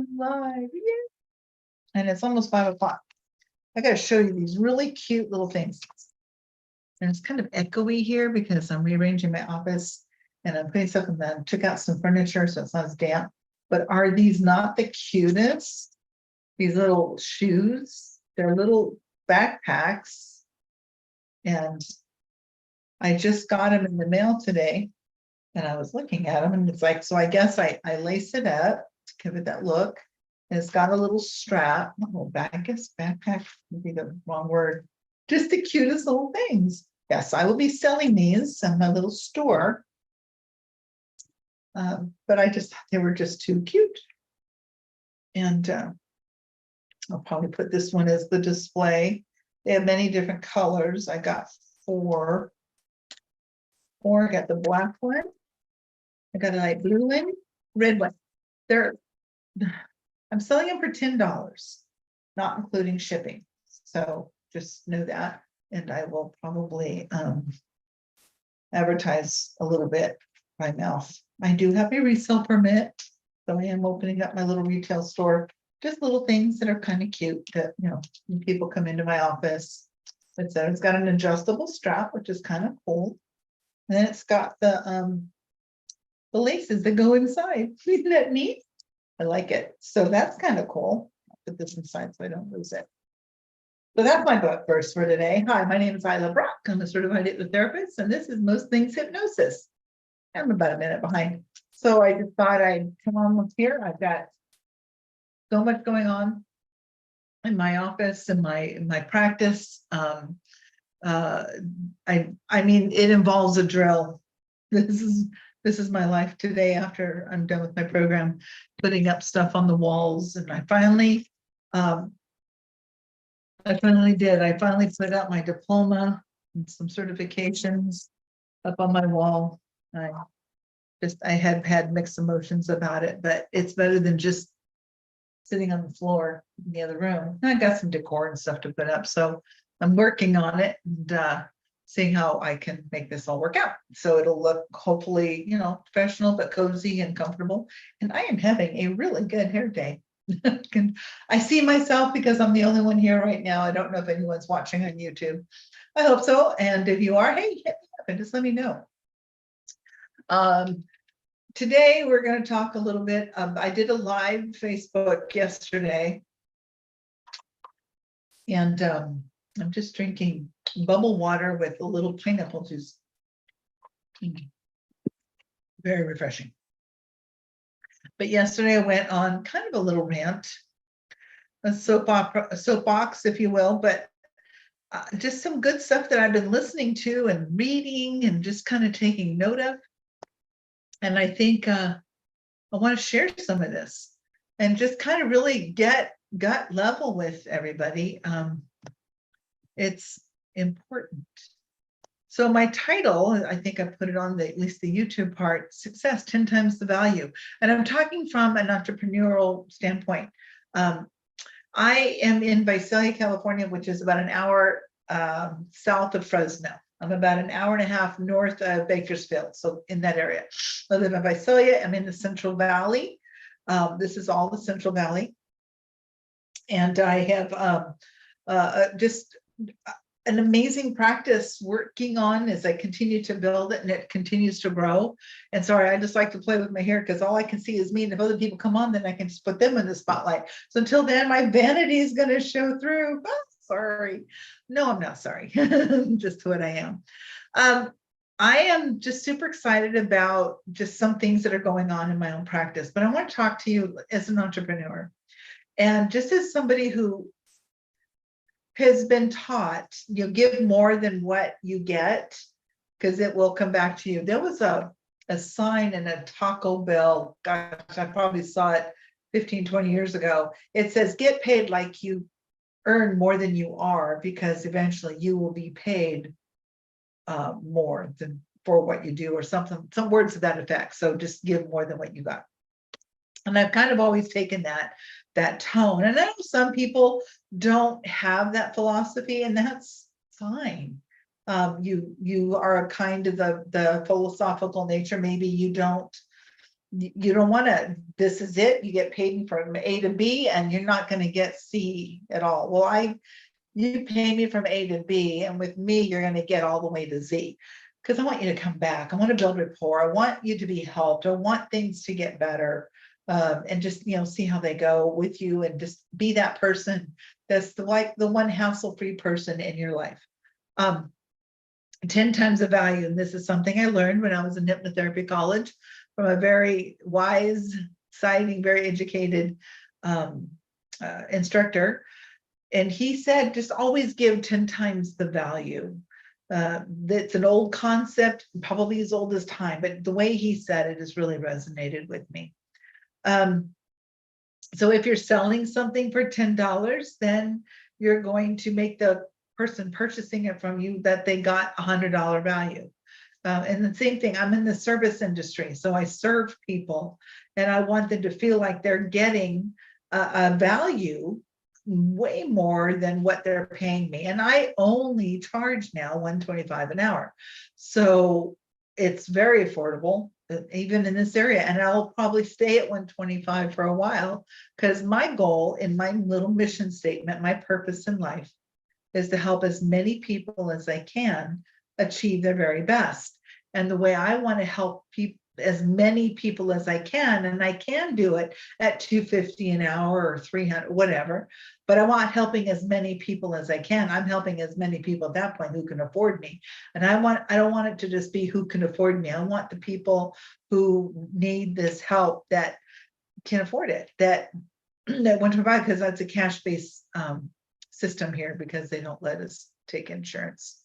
I'm live. Yeah. And it's almost 5 o'clock. I got to show you these really cute little things. And it's kind of echoey here because I'm rearranging my office and I'm putting stuff in them. Took out some furniture so it's not as damp. But are these not the cutest? These little shoes. They're little backpacks. And I just got them in the mail today. And I was looking at them and it's like, so I guess I lace it up to give it that look. And it's got a little strap. Oh, backpack would be the wrong word. Just the cutest little things. Yes, I will be selling these in my little store. But I just thought they were just too cute. And I'll probably put this one as the display. They have many different colors. I got four. I got the black one. I got a light blue one, red one. I'm selling them for $10, not including shipping. So just know that. And I will probably advertise a little bit by mouth. I do have a resale permit, so I am opening up my little retail store. Just little things that are kind of cute that, you know, when people come into my office. It's got an adjustable strap, which is kind of cool. And then it's got the laces that go inside. Isn't that neat? I like it. So that's kind of cool. I'll put this inside so I don't lose it. So that's my book verse for today. Hi, my name is Isla Brock. I'm a certified hypnotherapist, and this is Most Things Hypnosis. I'm about a minute behind. So I just thought I'd come on here. I've got so much going on in my office and my practice. I mean, it involves a drill. This is my life today after I'm done with my program, putting up stuff on the walls. And I finally did. I finally put up my diploma and some certifications up on my wall. I had had mixed emotions about it, but it's better than just sitting on the floor in the other room. I got some decor and stuff to put up. So I'm working on it and seeing how I can make this all work out. So it'll look hopefully, you know, professional, but cozy and comfortable. And I am having a really good hair day. I see myself because I'm the only one here right now. I don't know if anyone's watching on YouTube. I hope so. And if you are, hey, hit me up and just let me know. Today we're going to talk a little bit. I did a live Facebook yesterday. And I'm just drinking bubble water with a little pineapple juice. Very refreshing. But yesterday I went on kind of a little rant, a soapbox, if you will, but just some good stuff that I've been listening to and reading and just kind of taking note of. And I think I want to share some of this and just kind of really get gut level with everybody. It's important. So my title, I think I put it on at least the YouTube part, Success 10 Times the Value. And I'm talking from an entrepreneurial standpoint. I am in Visalia, California, which is about an hour south of Fresno. I'm about an hour and a half north of Bakersfield, so in that area. I live in Visalia. I'm in the Central Valley. This is all the Central Valley. And I have just an amazing practice working on as I continue to build it, and it continues to grow. And sorry, I just like to play with my hair because all I can see is me. And if other people come on, then I can just put them in the spotlight. So until then, my vanity is going to show through. Oh, sorry. No, I'm not sorry. Just what I am. I am just super excited about just some things that are going on in my own practice. But I want to talk to you as an entrepreneur. And just as somebody who has been taught, you give more than what you get, because it will come back to you. There was a sign in a Taco Bell, gosh, I probably saw it 15, 20 years ago. It says, get paid like you earn more than you are, because eventually you will be paid more than for what you do, or something, some words to that effect. So just give more than what you got. And I've kind of always taken that tone. And I know some people don't have that philosophy, and that's fine. You are a kind of the philosophical nature. Maybe you don't You don't want to, this is it, you get paid from A to B and you're not going to get C at all. Well, you pay me from A to B, and with me, you're going to get all the way to Z. Because I want you to come back. I want to build rapport. I want you to be helped. I want things to get better. And just, see how they go with you, and just be that person that's the one hassle-free person in your life. 10 times the value. And this is something I learned when I was in hypnotherapy college from a very wise, exciting, very educated instructor. And he said, just always give 10 times the value. That's an old concept, probably as old as time, but the way he said it has really resonated with me. So if you're selling something for $10, then you're going to make the person purchasing it from you that they got $100 value. And the same thing, I'm in the service industry, so I serve people, and I want them to feel like they're getting a value way more than what they're paying me. And I only charge now $125 an hour. So it's very affordable, even in this area. And I'll probably stay at $125 for a while, because my goal in my little mission statement, my purpose in life, is to help as many people as I can achieve their very best. And the way I want to help people, as many people as I can, and I can do it at $250 an hour or $300, whatever, but I want helping as many people as I can. I'm helping as many people at that point who can afford me. And I don't want it to just be who can afford me. I want the people who need this help that can afford it, that want to provide, because that's a cash-based system here, because they don't let us take insurance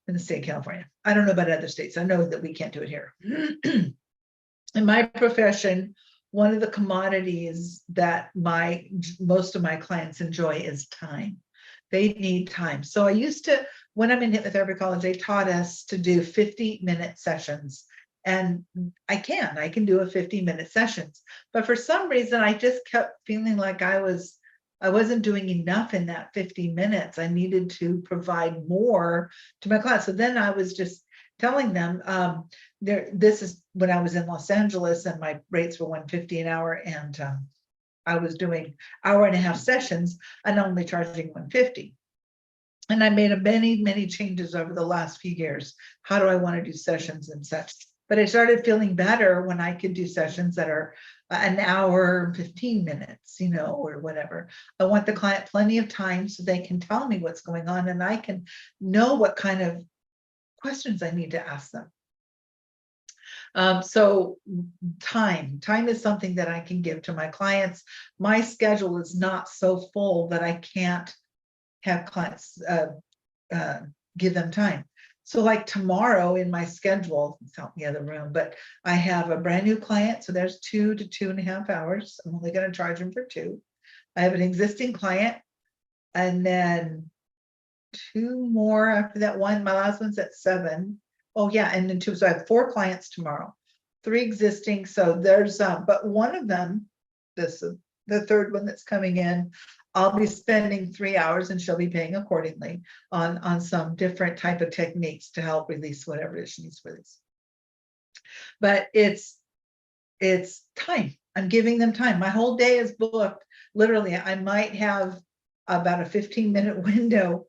in the state of California. I don't know about other states. I know that we can't do it here. In my profession, one of the commodities that most of my clients enjoy is time. They need time. So I used to, when I'm in hypnotherapy college, they taught us to do 50-minute sessions. And I can do a 50-minute sessions. But for some reason, I just kept feeling like I wasn't doing enough in that 50 minutes. I needed to provide more to my class. So then I was just telling them, this is when I was in Los Angeles, and my rates were $150 an hour, and I was doing hour-and-a-half sessions and only charging $150. And I made many changes over the last few years. How do I want to do sessions and such? But I started feeling better when I could do sessions that are an hour, 15 minutes, or whatever. I want the client plenty of time so they can tell me what's going on, and I can know what kind of questions I need to ask them. So time is something that I can give to my clients. My schedule is not so full that I can't have clients give them time. So like tomorrow in my schedule, it's out in the other room, but I have a brand new client. So there's 2 to 2.5 hours. I'm only going to charge them for 2. I have an existing client, and then 2 more after that. My last one's at 7. Oh yeah, and then 2. So I have 4 clients tomorrow, 3 existing. So there's but one of them, the third one that's coming in, I'll be spending 3 hours, and she'll be paying accordingly on some different type of techniques to help release whatever it is she needs to release. But it's time. I'm giving them time. My whole day is booked. Literally, I might have about a 15-minute window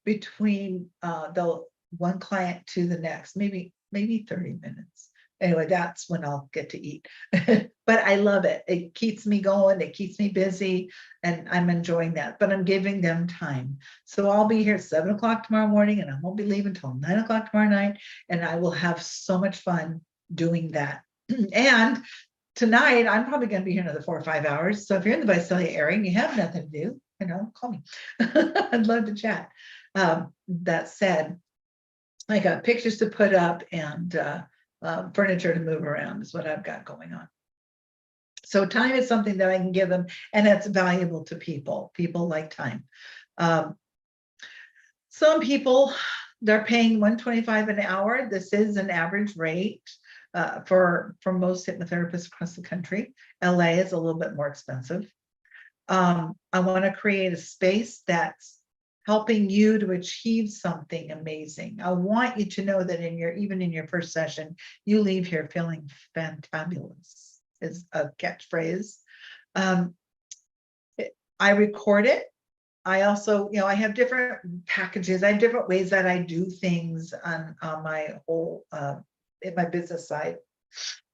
between the one client to the next, maybe 30 minutes. Anyway, that's when I'll get to eat. But I love it. It keeps me going. It keeps me busy, and I'm enjoying that. But I'm giving them time. So I'll be here at 7 o'clock tomorrow morning, and I won't be leaving until 9 o'clock tomorrow night. And I will have so much fun doing that. And tonight, I'm probably going to be here another 4 or 5 hours. So if you're in the Visalia area and you have nothing to do, call me. I'd love to chat. That said, I got pictures to put up and furniture to move around is what I've got going on. So time is something that I can give them, and that's valuable to people. People like time. Some people, they're paying $125 an hour. This is an average rate for most hypnotherapists across the country. LA is a little bit more expensive. I want to create a space that's helping you to achieve something amazing. I want you to know that even in your first session, you leave here feeling fantabulous. is a catchphrase. I record it. I also, I have different packages. I have different ways that I do things on my whole, in my business side.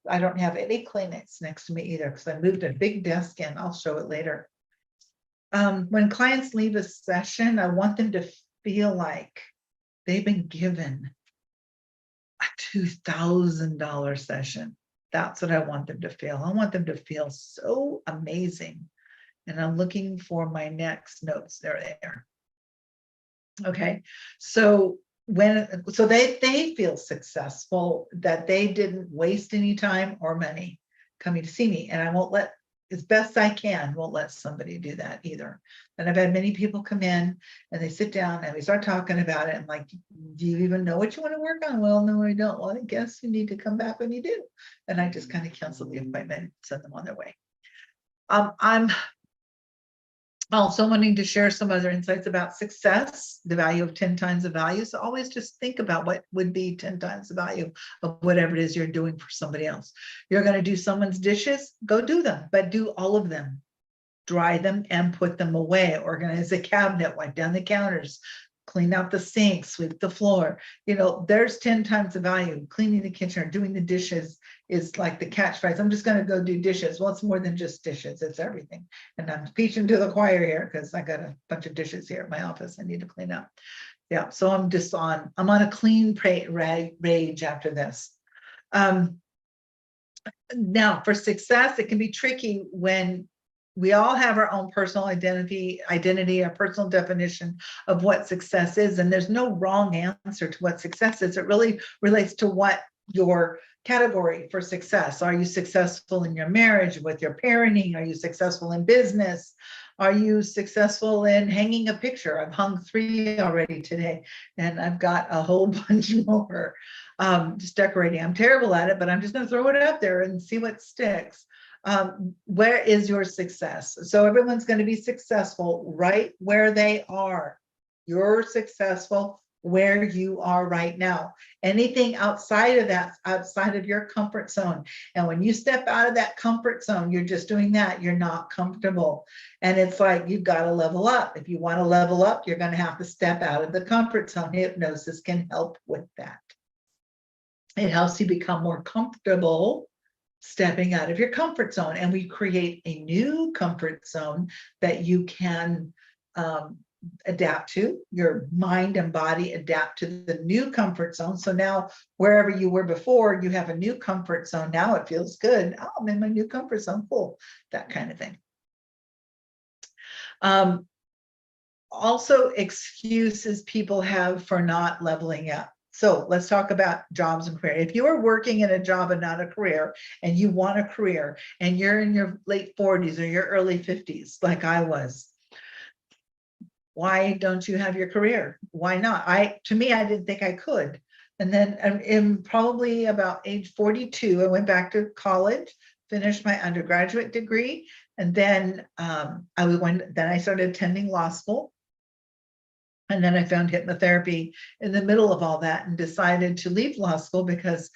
I don't have any Kleenex next to me either because I moved a big desk in. I'll show it later. When clients leave a session, I want them to feel like they've been given a $2,000 session. That's what I want them to feel. I want them to feel so amazing. And I'm looking for my next notes. They're there. Okay. So they feel successful, that they didn't waste any time or money coming to see me. And I won't let, as best I can, won't let somebody do that either. And I've had many people come in and they sit down and we start talking about it. And like, do you even know what you want to work on? Well, no, I don't. Well, I guess you need to come back when you do. And I just kind of cancel the appointment, send them on their way. I'm also wanting to share some other insights about success, the value of 10 times the value. So always just think about what would be 10 times the value of whatever it is you're doing for somebody else. You're going to do someone's dishes, go do them, but do all of them. Dry them and put them away. Organize the cabinet, wipe down the counters, clean out the sink, sweep the floor. There's 10 times the value. Cleaning the kitchen or doing the dishes is like the catchphrase. I'm just going to go do dishes. Well, it's more than just dishes. It's everything. And I'm preaching to the choir here because I got a bunch of dishes here at my office I need to clean up. Yeah. So I'm on a clean rage after this. Now for success, it can be tricky when we all have our own personal identity, our personal definition of what success is. And there's no wrong answer to what success is. It really relates to what your category for success. Are you successful in your marriage, with your parenting? Are you successful in business? Are you successful in hanging a picture? I've hung 3 already today, and I've got a whole bunch more just decorating. I'm terrible at it, but I'm just going to throw it up there and see what sticks. Where is your success? So everyone's going to be successful right where they are. You're successful where you are right now. Anything outside of that, outside of your comfort zone. And when you step out of that comfort zone, you're just doing that. You're not comfortable. And it's like, you've got to level up. If you want to level up, you're going to have to step out of the comfort zone. Hypnosis can help with that. It helps you become more comfortable stepping out of your comfort zone, and we create a new comfort zone that you can adapt to. Your mind and body adapt to the new comfort zone. So now wherever you were before, you have a new comfort zone. Now it feels good. Oh, I'm in my new comfort zone. Cool. That kind of thing. Also, excuses people have for not leveling up. So let's talk about jobs and career. If you are working in a job and not a career, and you want a career, and you're in your late 40s or your early 50s, like I was, why don't you have your career? Why not? To me, I didn't think I could. And then in probably about age 42, I went back to college, finished my undergraduate degree, and then I started attending law school. And then I found hypnotherapy in the middle of all that and decided to leave law school because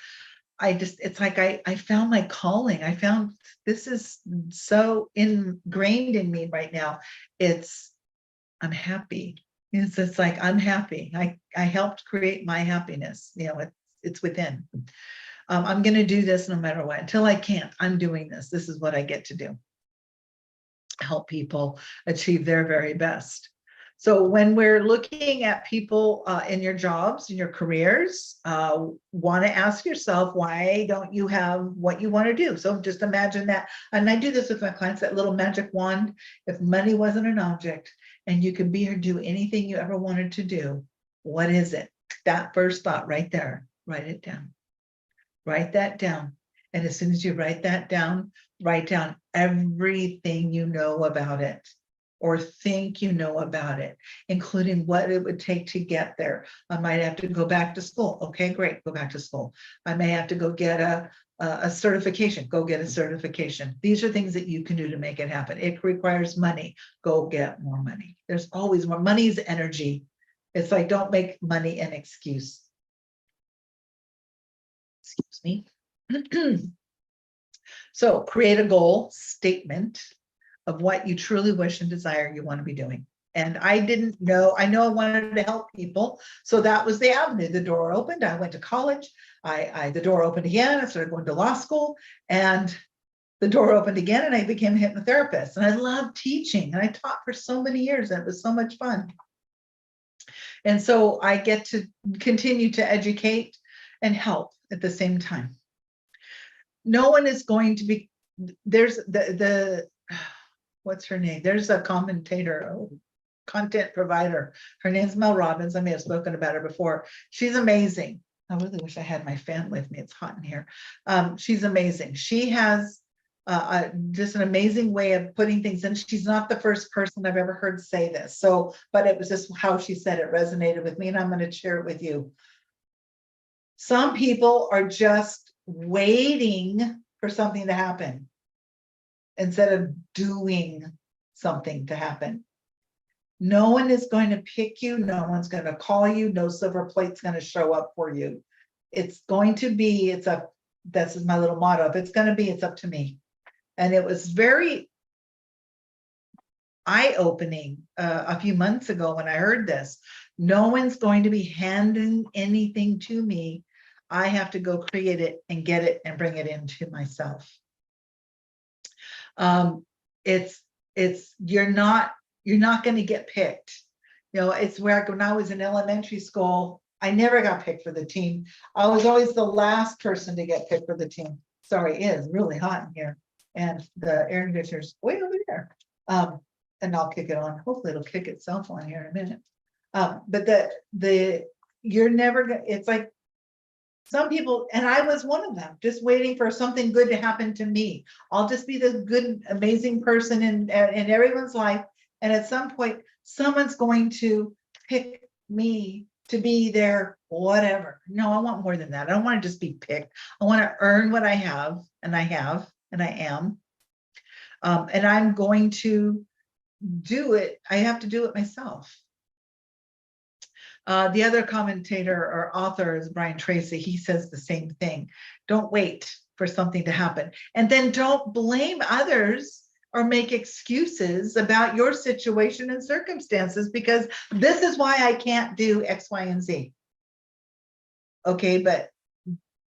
it's like I found my calling. I found this is so ingrained in me right now. I'm happy. It's like, I'm happy. I helped create my happiness. It's within. I'm going to do this no matter what. Until I can't, I'm doing this. This is what I get to do. Help people achieve their very best. So when we're looking at people in your jobs, in your careers, want to ask yourself, why don't you have what you want to do? So just imagine that. And I do this with my clients, that little magic wand. If money wasn't an object and you could be or do anything you ever wanted to do, what is it? That first thought right there, write it down. Write that down. And as soon as you write that down, write down everything you know about it, or think you know about it, including what it would take to get there. I might have to go back to school. Okay, great, go back to school. I may have to go get a certification. Go get a certification. These are things that you can do to make it happen. It requires money. Go get more money. There's always more. Money is energy. It's like, don't make money an excuse. Excuse me. So create a goal statement of what you truly wish and desire you want to be doing. And I didn't know, I know I wanted to help people. So that was the avenue. The door opened. I went to college. The door opened again. I started going to law school, and the door opened again, and I became a hypnotherapist. And I loved teaching, and I taught for so many years, and it was so much fun. And so I get to continue to educate and help at the same time. No one is going to be, there's the what's her name? There's a commentator, content provider. Her name's Mel Robbins. I may have spoken about her before. She's amazing. I really wish I had my fan with me. It's hot in here. She's amazing. She has just an amazing way of putting things in. She's not the first person I've ever heard say this. So, but it was just how she said it resonated with me, and I'm going to share it with you. Some people are just waiting for something to happen instead of doing something to happen. No one is going to pick you. No one's going to call you. No silver plate's going to show up for you. It's going to be, that's my little motto. If it's going to be, it's up to me. And it was very eye-opening a few months ago when I heard this. No one's going to be handing anything to me. I have to go create it and get it and bring it into myself. You're not going to get picked. You know, it's where when I was in elementary school, I never got picked for the team. I was always the last person to get picked for the team. Sorry, it is really hot in here, and the air conditioner's way over there. And I'll kick it on. Hopefully it'll kick itself on here in a minute. But you're never gonna, it's like some people, and I was one of them, just waiting for something good to happen to me. I'll just be the good, amazing person in everyone's life. And at some point, someone's going to pick me to be their whatever. No, I want more than that. I don't want to just be picked. I want to earn what I have, and I am. And I'm going to do it. I have to do it myself. The other commentator or author is Brian Tracy. He says the same thing. Don't wait for something to happen. And then don't blame others or make excuses about your situation and circumstances, because this is why I can't do X, Y, and Z. Okay, but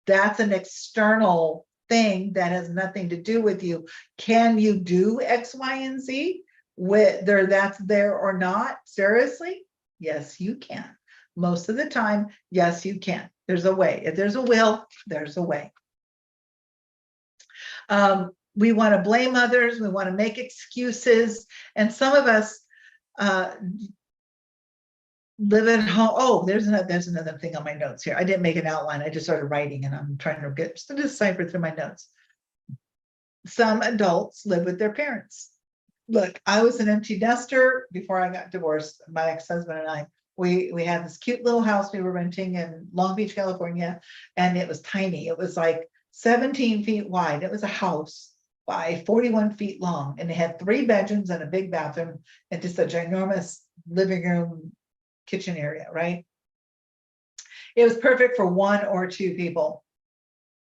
that's an external thing that has nothing to do with you. Can you do X, Y, and Z? Whether that's there or not, seriously? Yes, you can. Most of the time, yes, you can. There's a way. If there's a will, there's a way. We want to blame others. We want to make excuses. And some of us live at home. Oh, there's another thing on my notes here. I didn't make an outline. I just started writing, and I'm trying to get to decipher through my notes. Some adults live with their parents. Look, I was an empty nester before I got divorced. My ex-husband and I, we had this cute little house we were renting in Long Beach, California, and it was tiny. It was like 17 feet wide. It was a house by 41 feet long, and it had 3 bedrooms and a big bathroom and just a ginormous living room, kitchen area, right? It was perfect for 1 or 2 people.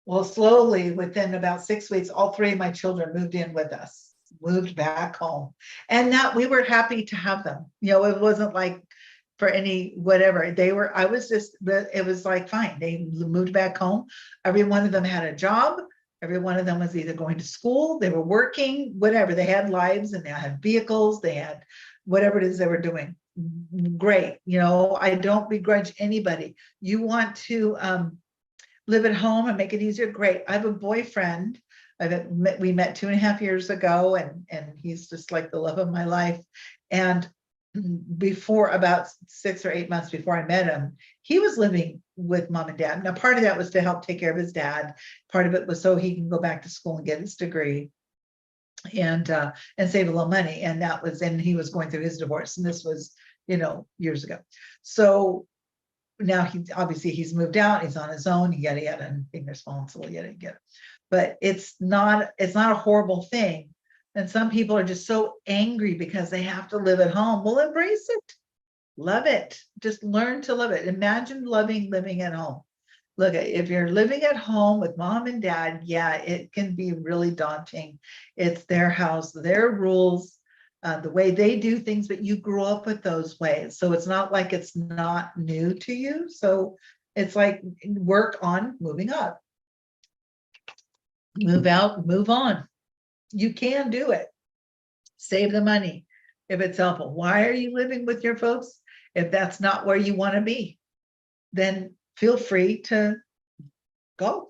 Well, slowly, within about 6 weeks, all 3 of my children moved in with us. Moved back home, and that we were happy to have them. You know, it wasn't like for any whatever they were. I was just, it was like fine. They moved back home. Every one of them had a job. Every one of them was either going to school, they were working, whatever. They had lives, and they had vehicles. They had whatever it is they were doing. Great. You know, I don't begrudge anybody. You want to live at home and make it easier? Great. I have a boyfriend. We met 2.5 years ago, and he's just like the love of my life. And before, about 6 or 8 months before I met him, he was living with mom and dad. Now, part of that was to help take care of his dad. Part of it was so he can go back to school and get his degree and save a little money. And that was, and he was going through his divorce. And this was, you know, years ago. So now he's moved out, he's on his own, yada, yada, and being responsible, yada, yada. But it's not a horrible thing. And some people are just so angry because they have to live at home. Well, embrace it. Love it. Just learn to love it. Imagine living at home. Look, if you're living at home with mom and dad, yeah, it can be really daunting. It's their house, their rules, the way they do things, but you grew up with those ways. So it's not like it's not new to you. So it's like work on moving up, move out, move on. You can do it. Save the money if it's helpful. Why are you living with your folks? If that's not where you want to be, then feel free to go.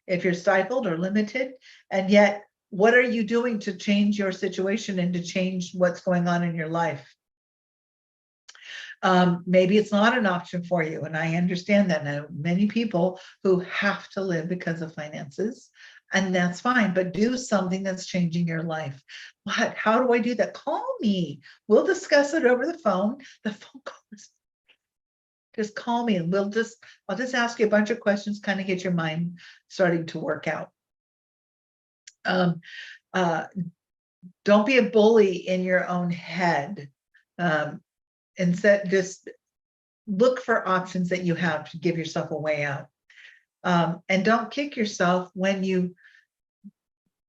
If you're stifled or limited, and yet what are you doing to change your situation and to change what's going on in your life? Maybe it's not an option for you, and I understand that. Now, many people who have to live because of finances, and that's fine, but do something that's changing your life. What? How do I do that? Call me. We'll discuss it over the phone. The phone call is just call me and I'll just ask you a bunch of questions, kind of get your mind starting to work out. Uh, don't be a bully in your own head. Just look for options that you have to give yourself a way out. And don't kick yourself when you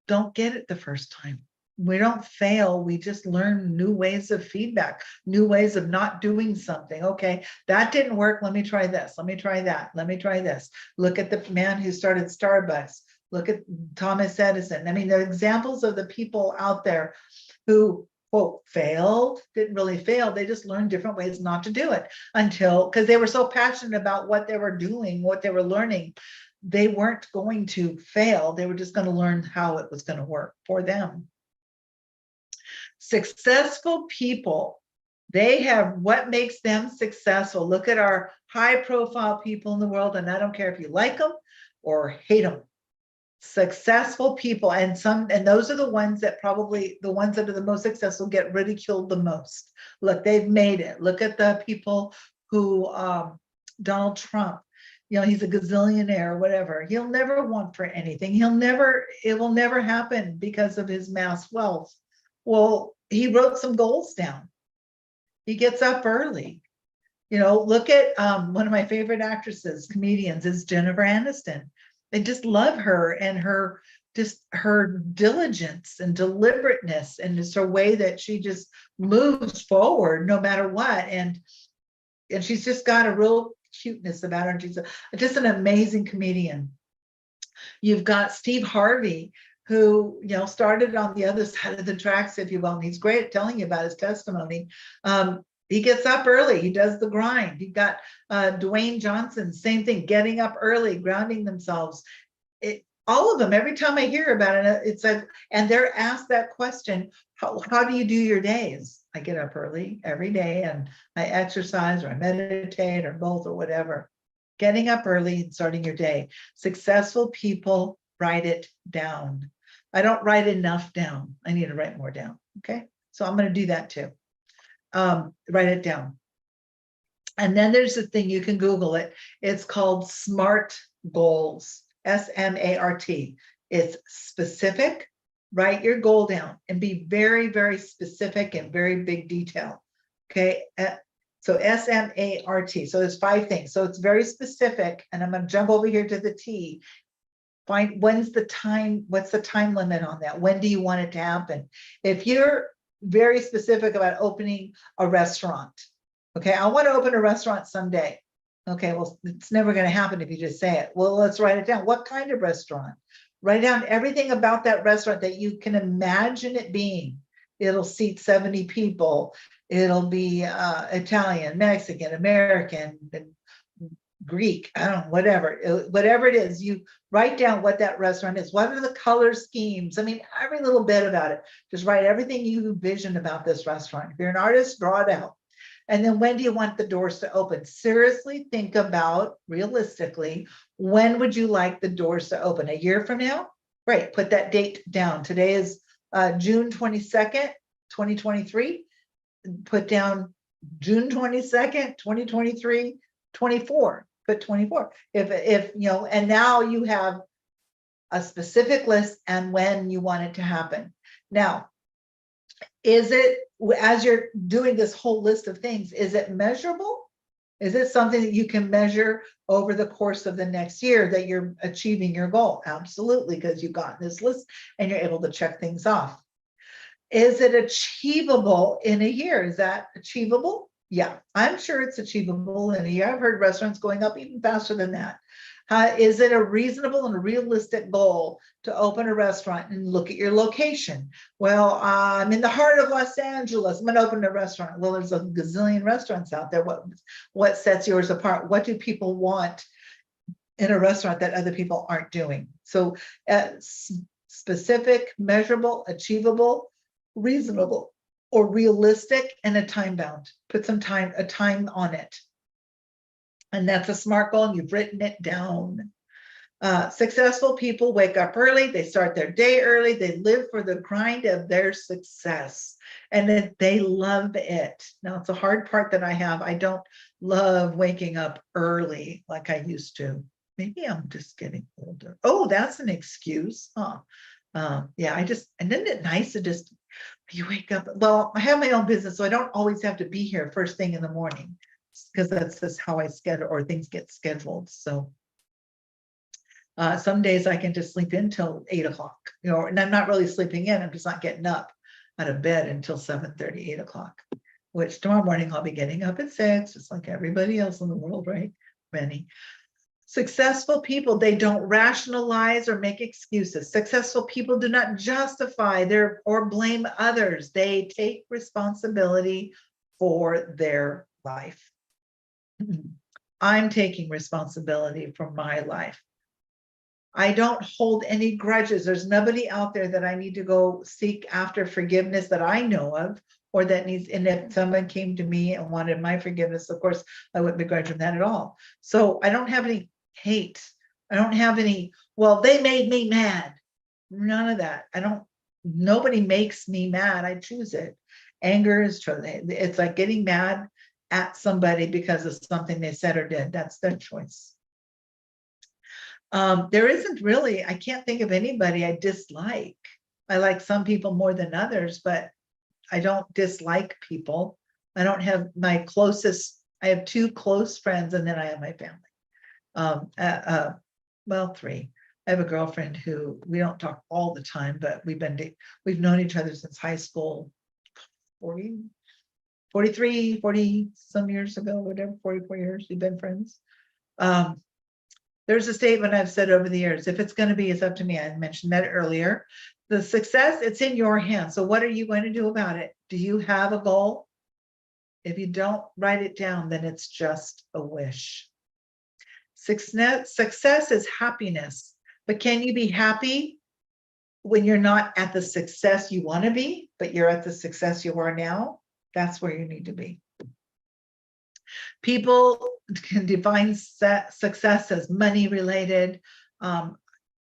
don't get it the first time. We don't fail. We just learn new ways of feedback, new ways of not doing something. Okay, that didn't work. Let me try this. Let me try that. Let me try this. Look at the man who started Starbucks. Look at Thomas Edison. I mean, the examples of the people out there who, quote, failed, didn't really fail. They just learned different ways not to do it because they were so passionate about what they were doing, what they were learning. They weren't going to fail. They were just going to learn how it was going to work for them. Successful people, they have what makes them successful. Look at our high profile people in the world, and I don't care if you like them or hate them. Successful people, and those are the ones that are the most successful get ridiculed the most. Look, they've made it. Look at the people who Donald Trump, he's a gazillionaire or whatever. He'll never want for anything. It will never happen because of his mass wealth. Well, he wrote some goals down. He gets up early. Look at one of my favorite actresses, comedians, is Jennifer Aniston. I just love her and her diligence and deliberateness, and just her way that she just moves forward no matter what. And she's just got a real cuteness about her. And she's just an amazing comedian. You've got Steve Harvey, who started on the other side of the tracks, if you will. And he's great at telling you about his testimony. He gets up early. He does the grind. You've got Dwayne Johnson, same thing, getting up early, grounding themselves. All of them, every time I hear about it, it's like, and they're asked that question, how do you do your days? I get up early every day and I exercise or I meditate or both or whatever. Getting up early and starting your day. Successful people write it down. I don't write enough down. I need to write more down. Okay. So I'm going to do that too. Write it down. And then there's a thing, you can Google it. It's called SMART goals, SMART. It's specific. Write your goal down and be very, very specific and very big detail. Okay. So SMART. So there's 5 things. So it's very specific. And I'm going to jump over here to the T. Find what's the time limit on that? When do you want it to happen? If you're very specific about opening a restaurant, okay, I want to open a restaurant someday. Okay, well, it's never going to happen if you just say it. Well, let's write it down. What kind of restaurant? Write down everything about that restaurant that you can imagine it being. It'll seat 70 people. It'll be Italian, Mexican, American, Greek, I don't know, whatever it is, you write down what that restaurant is. What are the color schemes? I mean, every little bit about it. Just write everything you envision about this restaurant. If you're an artist, draw it out. And then when do you want the doors to open? Seriously, think about realistically, when would you like the doors to open? A year from now? Great, put that date down. Today is June 22nd, 2023. Put down June 22nd, 2023, 24. Put 24. If and now you have a specific list and when you want it to happen. Now, is it, as you're doing this whole list of things, is it measurable? Is it something that you can measure over the course of the next year that you're achieving your goal? Absolutely, because you've gotten this list and you're able to check things off. Is it achievable in a year? Is that achievable? Yeah, I'm sure it's achievable in a year. I've heard restaurants going up even faster than that. Is it a reasonable and a realistic goal to open a restaurant and look at your location? Well, I'm in the heart of Los Angeles. I'm going to open a restaurant. Well, there's a gazillion restaurants out there. What sets yours apart? What do people want in a restaurant that other people aren't doing? So specific, measurable, achievable, reasonable, or realistic, and a time bound. Put a time on it. And that's a SMART goal, and you've written it down. Successful people wake up early, they start their day early, they live for the grind of their success, and then they love it. Now, it's a hard part that I have. I don't love waking up early like I used to. Maybe I'm just getting older. Oh, that's an excuse. Huh? Yeah, and isn't it nice to just, you wake up, well, I have my own business, so I don't always have to be here first thing in the morning, because that's just how I schedule, or things get scheduled. So some days I can just sleep in till 8 o'clock, and I'm not really sleeping in, I'm just not getting up out of bed until 7:30, 8 o'clock, which tomorrow morning I'll be getting up at 6, just like everybody else in the world, right? Many. Successful people, they don't rationalize or make excuses. Successful people do not justify or blame others. They take responsibility for their life. I'm taking responsibility for my life. I don't hold any grudges. There's nobody out there that I need to go seek after forgiveness that I know of, or that needs, and if someone came to me and wanted my forgiveness, of course, I wouldn't begrudge them that at all. So I don't have any hate. I don't have any, well, they made me mad. None of that. Nobody makes me mad. I choose it. Anger is true. It's like getting mad at somebody because of something they said or did. That's their choice. There isn't really, I can't think of anybody I dislike. I like some people more than others, but I don't dislike people. I don't have my closest, I have 2 close friends, and then I have my family. Well, 3. I have a girlfriend who we don't talk all the time, but we've known each other since high school, 43, 40 some years ago, whatever, 44 years we've been friends. There's a statement I've said over the years: if it's going to be, it's up to me. I mentioned that earlier. The success, it's in your hands. So what are you going to do about it? Do you have a goal? If you don't write it down, then it's just a wish. Success is happiness, but can you be happy when you're not at the success you want to be, but you're at the success you are now? That's where you need to be. People can define success as money related.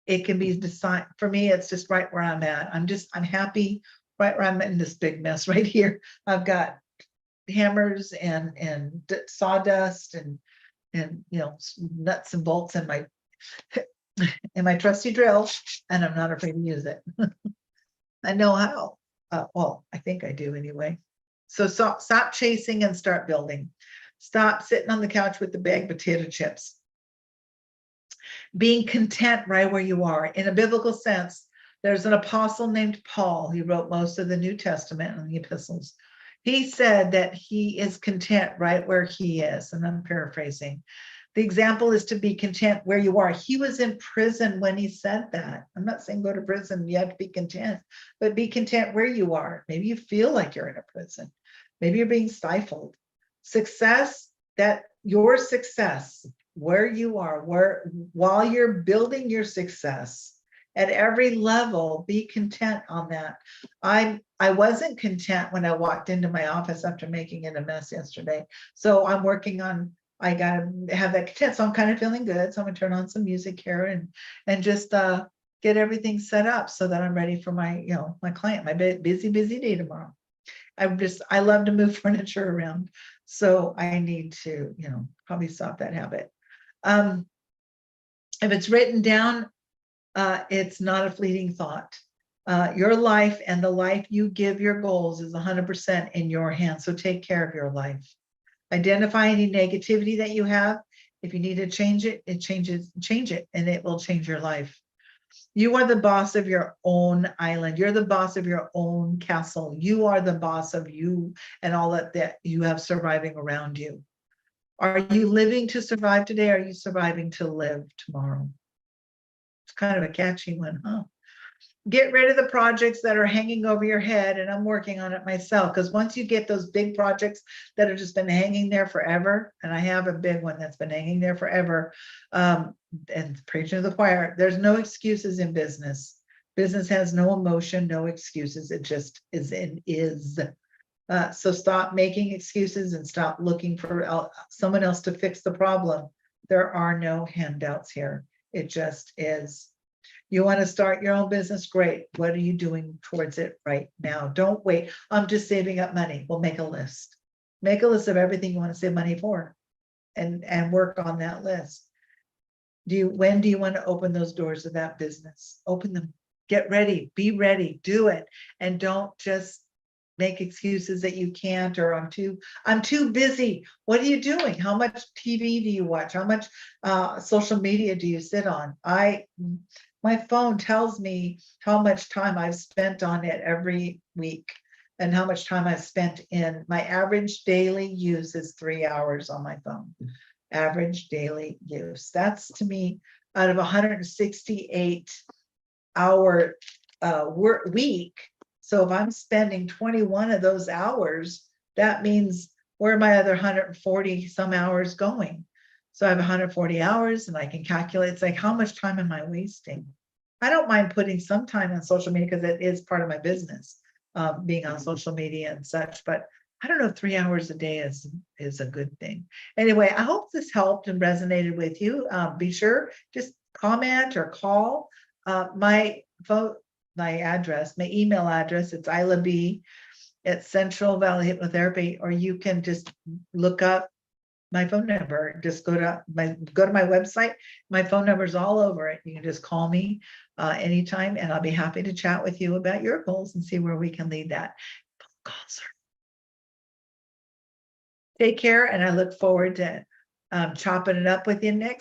It can be decided, for me, it's just right where I'm at. I'm happy right where I'm in this big mess right here. I've got hammers and sawdust and nuts and bolts in my trusty drill, and I'm not afraid to use it. I know how. Well, I think I do anyway. So stop chasing and start building. Stop sitting on the couch with the bag of potato chips. Being content right where you are. In a biblical sense, there's an apostle named Paul. He wrote most of the New Testament and the epistles. He said that he is content right where he is, and I'm paraphrasing. The example is to be content where you are. He was in prison when he said that. I'm not saying go to prison, you have to be content, but be content where you are. Maybe you feel like you're in a prison. Maybe you're being stifled. Success, that your success, where you are, while you're building your success at every level, be content on that. I wasn't content when I walked into my office after making it a mess yesterday. So I'm working on, I gotta have that content. So I'm kind of feeling good. So I'm gonna turn on some music here and just get everything set up so that I'm ready for my, my client, my busy day tomorrow. I love to move furniture around. So I need to, probably stop that habit. If it's written down, it's not a fleeting thought. Your life and the life you give your goals is 100% in your hands. So take care of your life. Identify any negativity that you have. If you need to change it, change it, and it will change your life. You are the boss of your own island. You're the boss of your own castle. You are the boss of you and all that you have surviving around you. Are you living to survive today? Or are you surviving to live tomorrow? It's kind of a catchy one, huh? Get rid of the projects that are hanging over your head, and I'm working on it myself, because once you get those big projects that have just been hanging there forever, and I have a big one that's been hanging there forever, and preaching to the choir, there's no excuses in business. Business has no emotion, no excuses. It just is and is. So stop making excuses and stop looking for someone else to fix the problem. There are no handouts here. It just is. You want to start your own business? Great. What are you doing towards it right now? Don't wait. I'm just saving up money. Well, make a list. Make a list of everything you want to save money for and work on that list. When do you want to open those doors of that business? Open them. Get ready. Be ready. Do it. And don't just make excuses that you can't, or I'm too busy. What are you doing? How much TV do you watch? How much social media do you sit on? My phone tells me how much time I've spent on it every week and how much time I've spent in. My average daily use is 3 hours on my phone. Average daily use. That's, to me, out of 168 hour work week. So if I'm spending 21 of those hours, that means where are my other 140 some hours going? So I have 140 hours, and I can calculate, it's like, how much time am I wasting? I don't mind putting some time on social media because it is part of my business, being on social media and such, but I don't know if 3 hours a day is a good thing. Anyway, I hope this helped and resonated with you. Be sure, just comment or call. My address, my email address, it's ilab@Central Valley Hypnotherapy, or you can just look up my phone number. Just go to my website. My phone number is all over it. You can just call me anytime, and I'll be happy to chat with you about your goals and see where we can lead that. Take care, and I look forward to chopping it up with you next